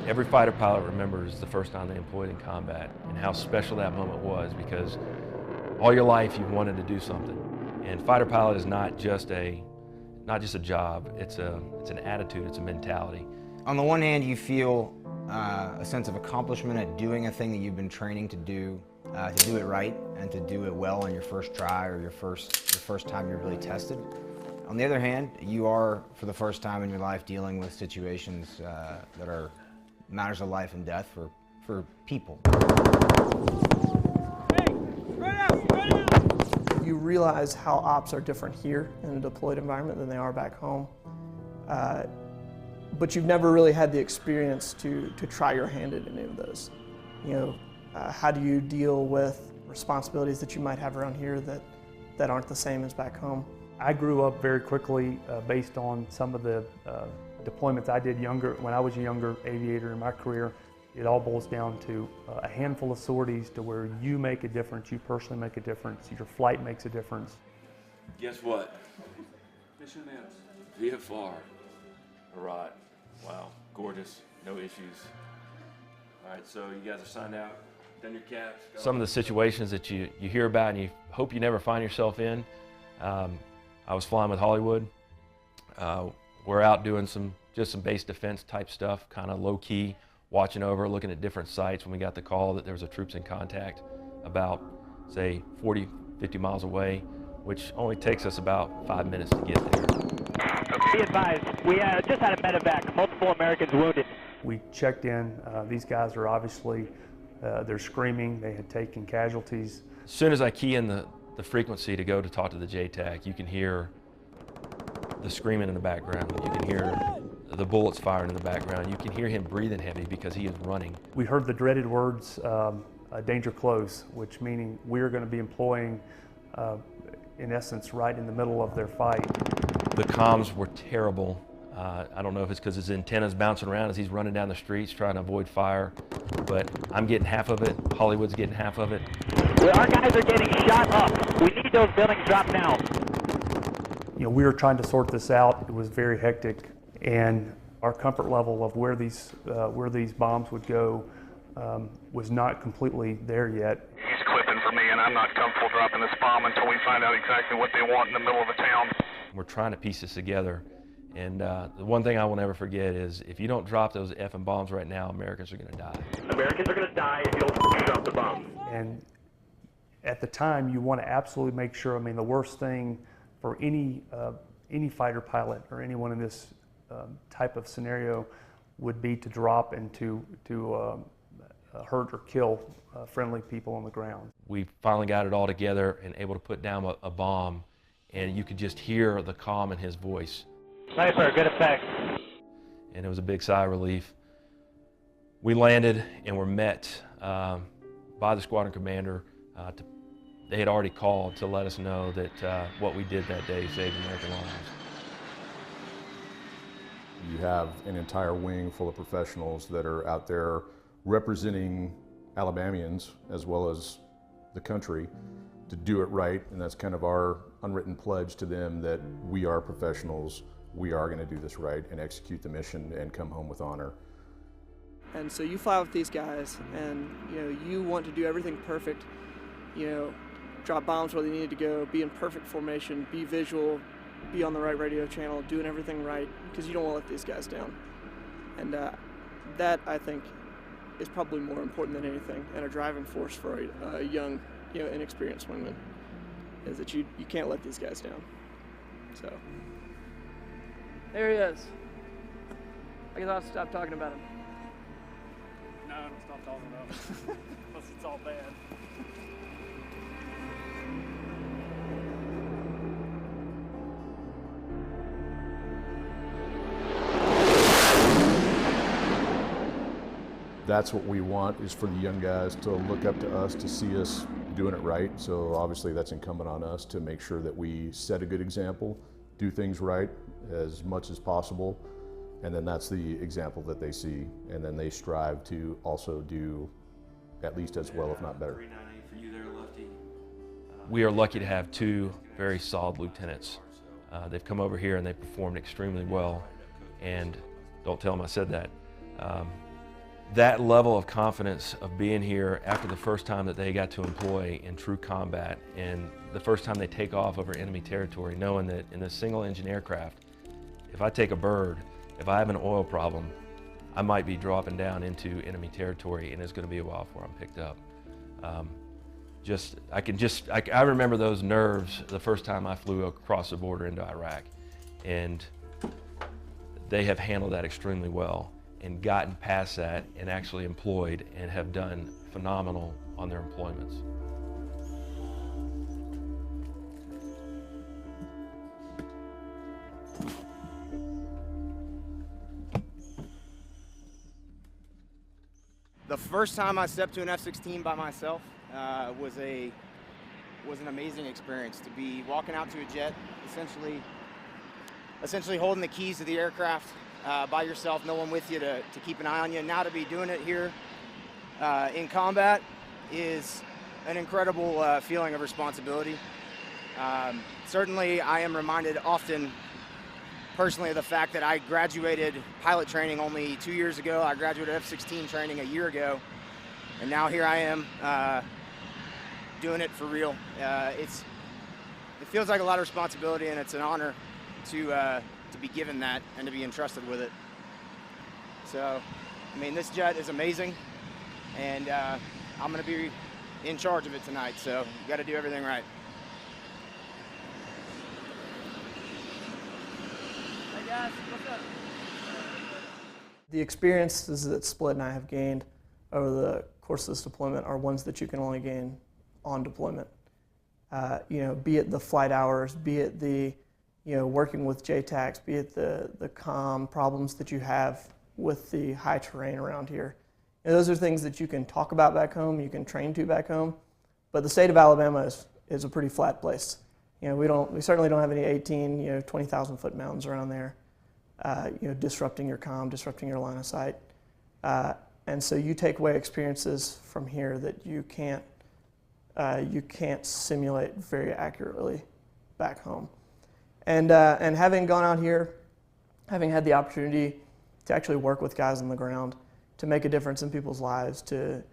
Every fighter pilot remembers the first time they employed in combat and how special that moment was, because all your life you've wanted to do something. And fighter pilot is not just a job, it's an attitude, it's a mentality. On the one hand, you feel a sense of accomplishment at doing a thing that you've been training to do it right and to do it well on your first try or your first time you're really tested. On the other hand, you are, for the first time in your life, dealing with situations that are matters of life and death for people. You realize how ops are different here in a deployed environment than they are back home. But you've never really had the experience to try your hand at any of those. You know, how do you deal with responsibilities that you might have around here that aren't the same as back home? I grew up very quickly based on some of the deployments I did when I was a younger aviator in my career. It all boils down to a handful of sorties to where you make a difference, you personally make a difference, your flight makes a difference. Guess what? Mission announced. VFR. All right. Wow. Gorgeous. No issues. All right, so you guys are signed out, done your caps. Some of the situations that you hear about and you hope you never find yourself in. I was flying with Hollywood. We're out doing just some base defense type stuff, kind of low key, watching over, looking at different sites when we got the call that there was a troops in contact about, say, 40, 50 miles away, which only takes us about 5 minutes to get there. Be advised, we just had a medevac, multiple Americans wounded. We checked in, these guys are obviously, they're screaming, they had taken casualties. As soon as I key in the frequency to go to talk to the JTAC, you can hear the screaming in the background. You can hear the bullets firing in the background. You can hear him breathing heavy because he is running. We heard the dreaded words, danger close, which meaning we're going to be employing, in essence, right in the middle of their fight. The comms were terrible. I don't know if it's because his antenna's bouncing around as he's running down the streets trying to avoid fire, but I'm getting half of it. Hollywood's getting half of it. Well, our guys are getting shot up. We need those buildings dropped now. You know, we were trying to sort this out. It was very hectic, and our comfort level of where these bombs would go was not completely there yet. He's clipping for me, and I'm not comfortable dropping this bomb until we find out exactly what they want in the middle of the town. We're trying to piece this together, and the one thing I will never forget is if you don't drop those effing bombs right now, Americans are going to die. Americans are going to die if you don't drop the bomb. And at the time, you want to absolutely make sure. I mean, the worst thing for any fighter pilot or anyone in this type of scenario would be to drop and to hurt or kill friendly people on the ground. We finally got it all together and able to put down a bomb, and you could just hear the calm in his voice. Sniper, good effect. And it was a big sigh of relief. We landed and were met by the squadron commander. They had already called to let us know that what we did that day saved American lives. You have an entire wing full of professionals that are out there representing Alabamians as well as the country to do it right, and that's kind of our unwritten pledge to them that we are professionals, we are going to do this right and execute the mission and come home with honor. And so you fly with these guys, and you want to do everything perfect. Drop bombs where they needed to go, be in perfect formation, be visual, be on the right radio channel, doing everything right, because you don't want to let these guys down. And that, I think, is probably more important than anything, and a driving force for a young, inexperienced wingman, is that you can't let these guys down. So, there he is. I guess I'll stop talking about him. No, don't stop talking about him. Unless it's all bad. That's what we want, is for the young guys to look up to us, to see us doing it right. So obviously that's incumbent on us to make sure that we set a good example, do things right as much as possible, and then that's the example that they see, and then they strive to also do at least as well, if not better. We are lucky to have two very solid lieutenants. They've come over here and they performed extremely well, and don't tell them I said that. that level of confidence of being here after the first time that they got to employ in true combat and the first time they take off over enemy territory, knowing that in a single engine aircraft, if I take a bird, if I have an oil problem, I might be dropping down into enemy territory and it's going to be a while before I'm picked up. I remember those nerves the first time I flew across the border into Iraq, and they have handled that extremely well and gotten past that and actually employed and have done phenomenal on their employments. The first time I stepped to an F-16 by myself was an amazing experience. To be walking out to a jet, essentially holding the keys to the aircraft by yourself, no one with you to keep an eye on you. And now to be doing it here in combat is an incredible feeling of responsibility. Certainly I am reminded often personally of the fact that I graduated pilot training only 2 years ago. I graduated F-16 training a year ago, and now here I am doing it for real. It feels like a lot of responsibility, and it's an honor to be given that and to be entrusted with it. So, I mean, this jet is amazing, and I'm going to be in charge of it tonight, so you got to do everything right. Hey guys, what's up? The experiences that Split and I have gained over the course of this deployment are ones that you can only gain on deployment. Be it the flight hours, be it the working with JTACs, be it the comm problems that you have with the high terrain around here. Those are things that you can talk about back home, you can train to back home, but the state of Alabama is a pretty flat place. We certainly don't have any 18, 20,000 foot mountains around there, disrupting your comm, disrupting your line of sight. And so you take away experiences from here that you can't simulate very accurately back home. And having gone out here, having had the opportunity to actually work with guys on the ground, to make a difference in people's lives, to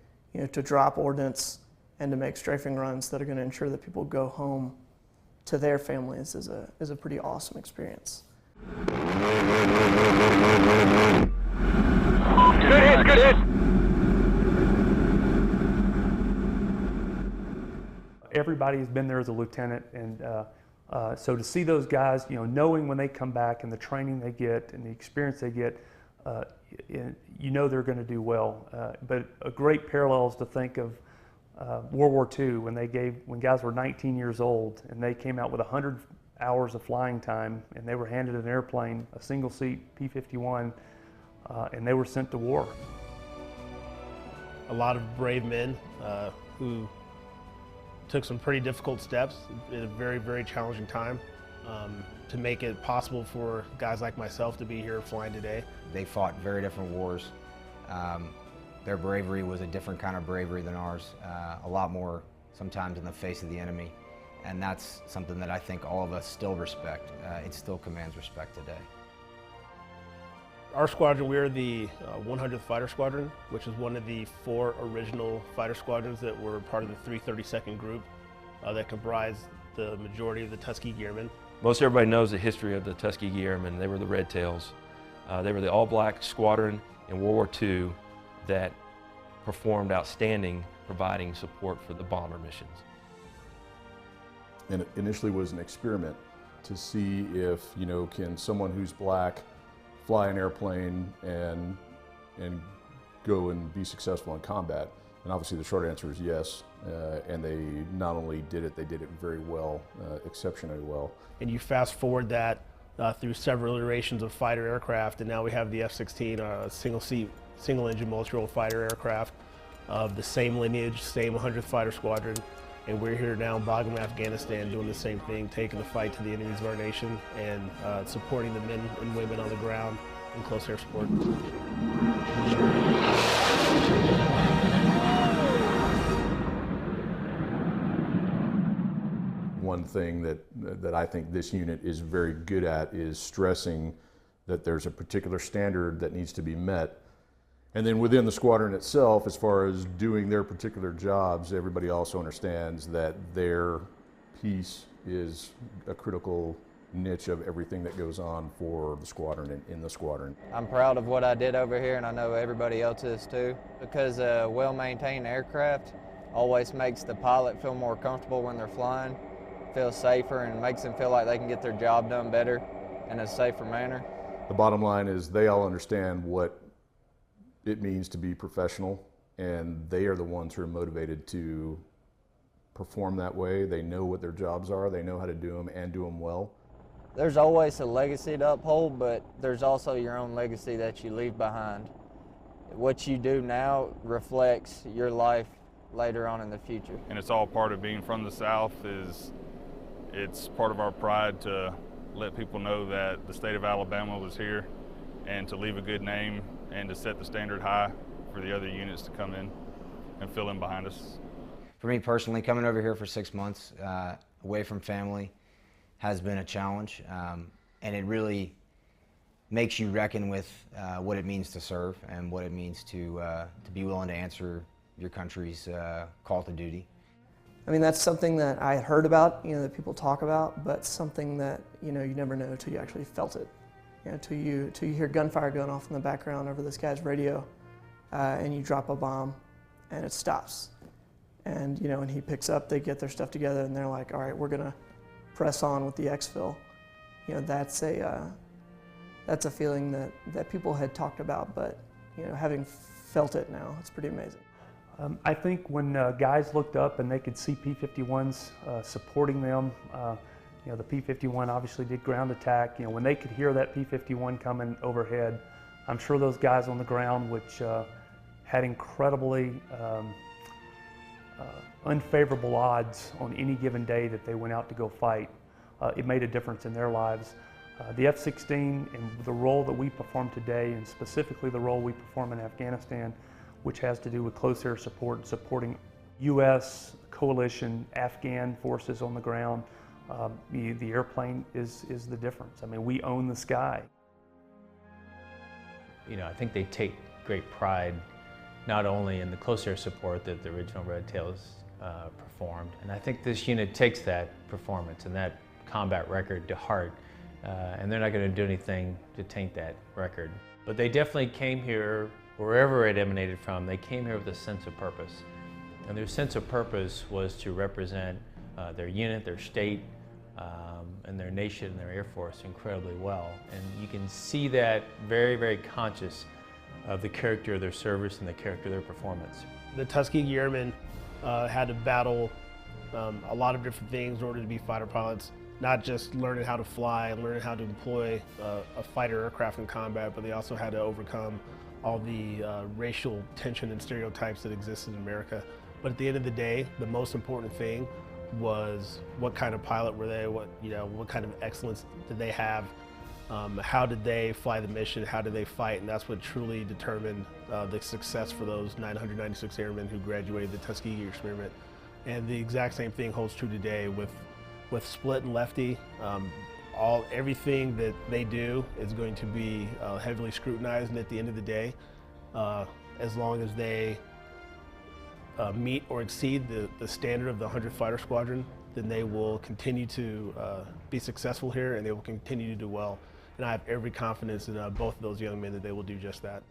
drop ordnance and to make strafing runs that are going to ensure that people go home to their families is a pretty awesome experience. Good hit, good hit. Everybody's been there as a lieutenant, and so to see those guys, knowing when they come back and the training they get and the experience they get, they're going to do well. But a great parallel is to think of World War II when guys were 19 years old and they came out with 100 hours of flying time and they were handed an airplane, a single seat P-51, and they were sent to war. A lot of brave men who took some pretty difficult steps at a very, very challenging time to make it possible for guys like myself to be here flying today. They fought very different wars. Their bravery was a different kind of bravery than ours, a lot more sometimes in the face of the enemy. And that's something that I think all of us still respect. It still commands respect today. Our squadron, we're the 100th Fighter Squadron, which is one of the 4 original fighter squadrons that were part of the 332nd group that comprised the majority of the Tuskegee Airmen. Most everybody knows the history of the Tuskegee Airmen. They were the Red Tails. They were the all-black squadron in World War II that performed outstanding, providing support for the bomber missions. And it initially was an experiment to see if, can someone who's black fly an airplane and go and be successful in combat? And obviously the short answer is yes. And they not only did it, they did it very well, exceptionally well. And you fast forward that through several iterations of fighter aircraft, and now we have the F-16, single engine multi-role fighter aircraft of the same lineage, same 100th Fighter Squadron. And we're here now in Montgomery, Afghanistan, doing the same thing, taking the fight to the enemies of our nation and supporting the men and women on the ground in close air support. One thing that I think this unit is very good at is stressing that there's a particular standard that needs to be met And then within the squadron itself, as far as doing their particular jobs, everybody also understands that their piece is a critical niche of everything that goes on for the squadron and in the squadron. I'm proud of what I did over here, and I know everybody else is too, because a well-maintained aircraft always makes the pilot feel more comfortable when they're flying, feel safer, and makes them feel like they can get their job done better in a safer manner. The bottom line is they all understand what it means to be professional, and they are the ones who are motivated to perform that way. They know what their jobs are, they know how to do them and do them well. There's always a legacy to uphold, but there's also your own legacy that you leave behind. What you do now reflects your life later on in the future. And it's all part of being from the South. It's part of our pride to let people know that the state of Alabama was here, and to leave a good name and to set the standard high for the other units to come in and fill in behind us. For me personally, coming over here for 6 months, away from family, has been a challenge, and it really makes you reckon with what it means to serve and what it means to be willing to answer your country's call to duty. I mean, that's something that I had heard about, that people talk about, but something that, you never know until you actually felt it. Till you hear gunfire going off in the background over this guy's radio, and you drop a bomb, and it stops. And, when he picks up, they get their stuff together, and they're like, all right, we're gonna press on with the exfil. That's a feeling that people had talked about, but having felt it now, it's pretty amazing. I think when guys looked up and they could see P-51s supporting them, the P-51 obviously did ground attack. When they could hear that P-51 coming overhead, I'm sure those guys on the ground, which had incredibly unfavorable odds on any given day that they went out to go fight, it made a difference in their lives. The F-16 and the role that we perform today, and specifically the role we perform in Afghanistan, which has to do with close air support and supporting U.S. coalition Afghan forces on the ground, the airplane is the difference. I mean, we own the sky. I think they take great pride not only in the close air support that the original Red Tails performed, and I think this unit takes that performance and that combat record to heart, and they're not going to do anything to taint that record. But they definitely came here, wherever it emanated from, they came here with a sense of purpose. And their sense of purpose was to represent their unit, their state, and their nation and their Air Force incredibly well. And you can see that very, very conscious of the character of their service and the character of their performance. The Tuskegee Airmen had to battle a lot of different things in order to be fighter pilots, not just learning how to fly and learning how to employ a fighter aircraft in combat, but they also had to overcome all the racial tension and stereotypes that existed in America. But at the end of the day, the most important thing was what kind of pilot were they, what kind of excellence did they have, how did they fly the mission, how did they fight, and that's what truly determined the success for those 996 airmen who graduated the Tuskegee experiment. And the exact same thing holds true today with Split and Lefty. Everything that they do is going to be heavily scrutinized, and at the end of the day, as long as they meet or exceed the standard of the 100th Fighter Squadron, then they will continue to be successful here, and they will continue to do well. And I have every confidence in both of those young men that they will do just that.